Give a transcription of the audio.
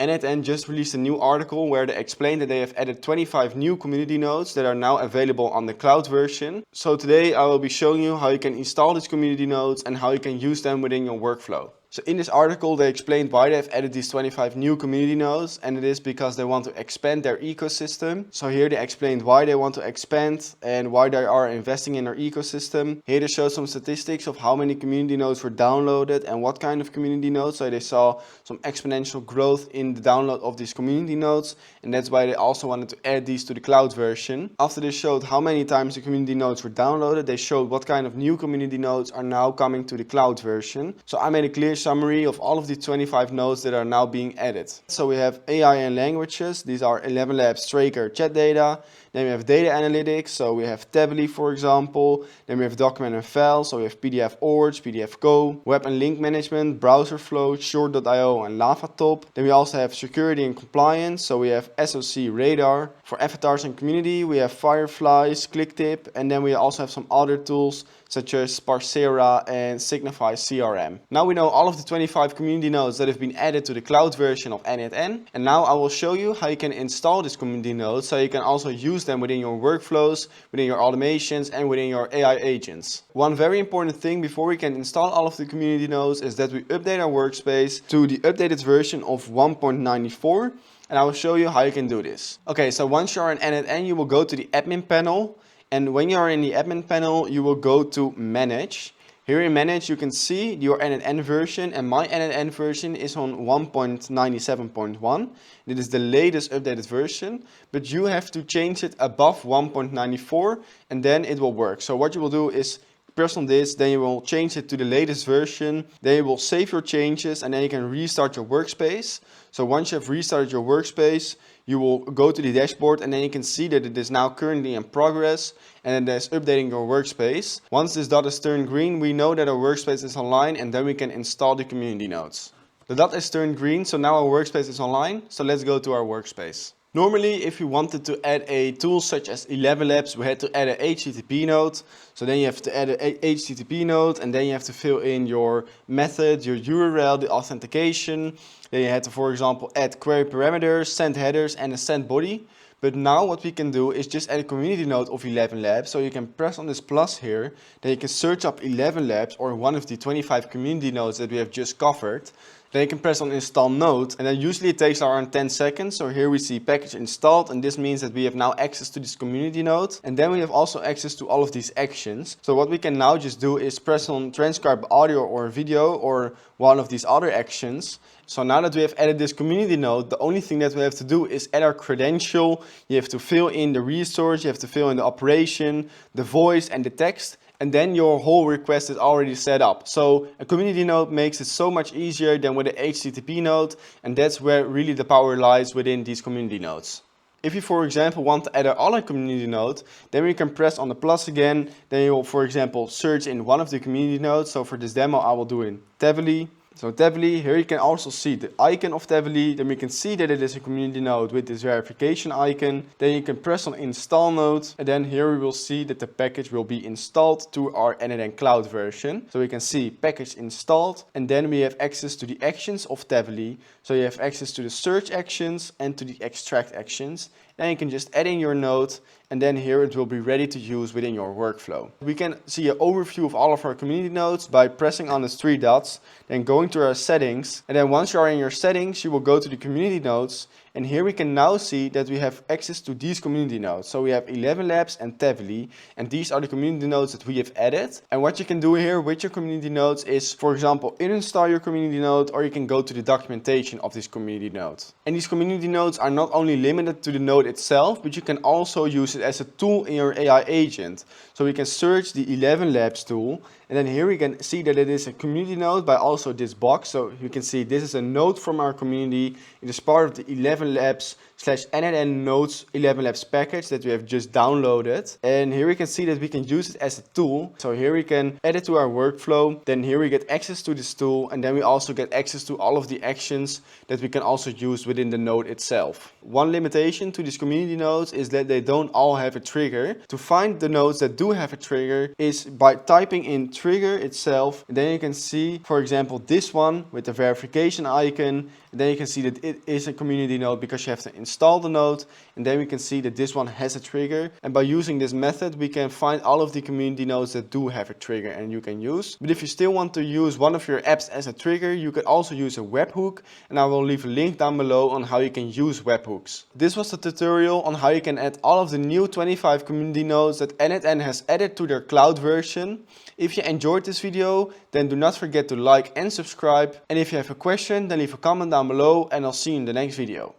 n8n just released a new article where they explain that they have added 25 new community nodes that are now available on the cloud version. So today I will be showing you how you can install these community nodes and how you can use them within your workflow. So in this article they explained why they have added these 25 new community nodes, and it is because they want to expand their ecosystem. So here they explained why they want to expand and why they are investing in their ecosystem. Here they show some statistics of how many community nodes were downloaded and what kind of community nodes. So they saw some exponential growth in the download of these community nodes, and that's why they also wanted to add these to the cloud version. After they showed how many times the community nodes were downloaded, they showed what kind of new community nodes are now coming to the cloud version. So I made a clear summary of all of the 25 nodes that are now being added. So we have AI and languages. These are 11 Labs, Tracker, chat data. Then we have data analytics. So we have Tably, for example. Then we have document and file. So we have PDF Org, PDF Go, web and link management, browser flow, short.io and LavaTop. Then we also have security and compliance. So we have SOC Radar. For avatars and community, we have Fireflies, ClickTip, and then we also have some other tools such as Parsera and Signify CRM. Now we know all of the 25 community nodes that have been added to the cloud version of n8n, and now I will show you how you can install these community nodes so you can also use them within your workflows, within your automations, and within your AI agents. One very important thing before we can install all of the community nodes is that we update our workspace to the updated version of 1.94, and I will show you how you can do this. Okay, so once you're in n8n, you will go to the admin panel. And when you are in the admin panel, you will go to Manage. Here in Manage, you can see your n8n version, and my n8n version is on 1.97.1. It is the latest updated version, but you have to change it above 1.94 and then it will work. So what you will do is press on this, then you will change it to the latest version, then you will save your changes, and then you can restart your workspace. So once you have restarted your workspace, you will go to the dashboard, and then you can see that it is now currently in progress and it is updating your workspace. Once this dot is turned green, we know that our workspace is online, and then we can install the community nodes. The dot is turned green, so now our workspace is online. So let's go to our workspace. Normally, if you wanted to add a tool such as 11 Labs, we had to add an HTTP node. So then you have to add an HTTP node, and then you have to fill in your method, your URL, the authentication. Then you had to, for example, add query parameters, send headers, and a send body. But now what we can do is just add a community node of 11 Labs. So you can press on this plus here, then you can search up 11 Labs or one of the 25 community nodes that we have just covered. Then you can press on install node, and then usually it takes around 10 seconds. So here we see package installed, and this means that we have now access to this community node. And then we have also access to all of these actions. So what we can now just do is press on transcribe audio or video or one of these other actions. So now that we have added this community node, the only thing that we have to do is add our credential. You have to fill in the resource, you have to fill in the operation, the voice and the text. And then your whole request is already set up. So a community node makes it so much easier than with an HTTP node, and that's where really the power lies within these community nodes. If you, for example, want to add an online community node, then we can press on the plus again. Then you will, for example, search in one of the community nodes. So for this demo, I will do in Tably. So Tably, here you can also see the icon of Tably. Then we can see that it is a community node with this verification icon. Then you can press on install node, and then here we will see that the package will be installed to our n8n cloud version. So we can see package installed, and then we have access to the actions of Tably. So you have access to the search actions and to the extract actions. Then you can just add in your node, and then here it will be ready to use within your workflow. We can see an overview of all of our community nodes by pressing on the three dots, then going to our settings, and then once you are in your settings, you will go to the community nodes, and here we can now see that we have access to these community nodes. So we have 11 Labs and Tably, and these are the community nodes that we have added. And what you can do here with your community nodes is, for example, uninstall your community node, or you can go to the documentation of this community node. And these community nodes are not only limited to the node itself, but you can also use it as a tool in your AI agent. So we can search the 11 Labs tool, and then here we can see that it is a community node by also this box. So you can see this is a node from our community. It is part of the 11 Labs / n8n nodes 11 Labs package that we have just downloaded. And here we can see that we can use it as a tool. So here we can add it to our workflow. Then here we get access to this tool, and then we also get access to all of the actions that we can also use within the node itself. One limitation to these community nodes is that they don't all have a trigger. To find the nodes that do have a trigger is by typing in trigger itself, and then you can see, for example, this one with the verification icon, then you can see that it is a community node because you have to install the node. And then we can see that this one has a trigger. And by using this method, we can find all of the community nodes that do have a trigger and you can use. But if you still want to use one of your apps as a trigger, you could also use a webhook. And I will leave a link down below on how you can use webhooks. This was the tutorial on how you can add all of the new 25 community nodes that n8n has added to their cloud version. If you enjoyed this video, then do not forget to like and subscribe. And if you have a question, then leave a comment down below and I'll see you in the next video.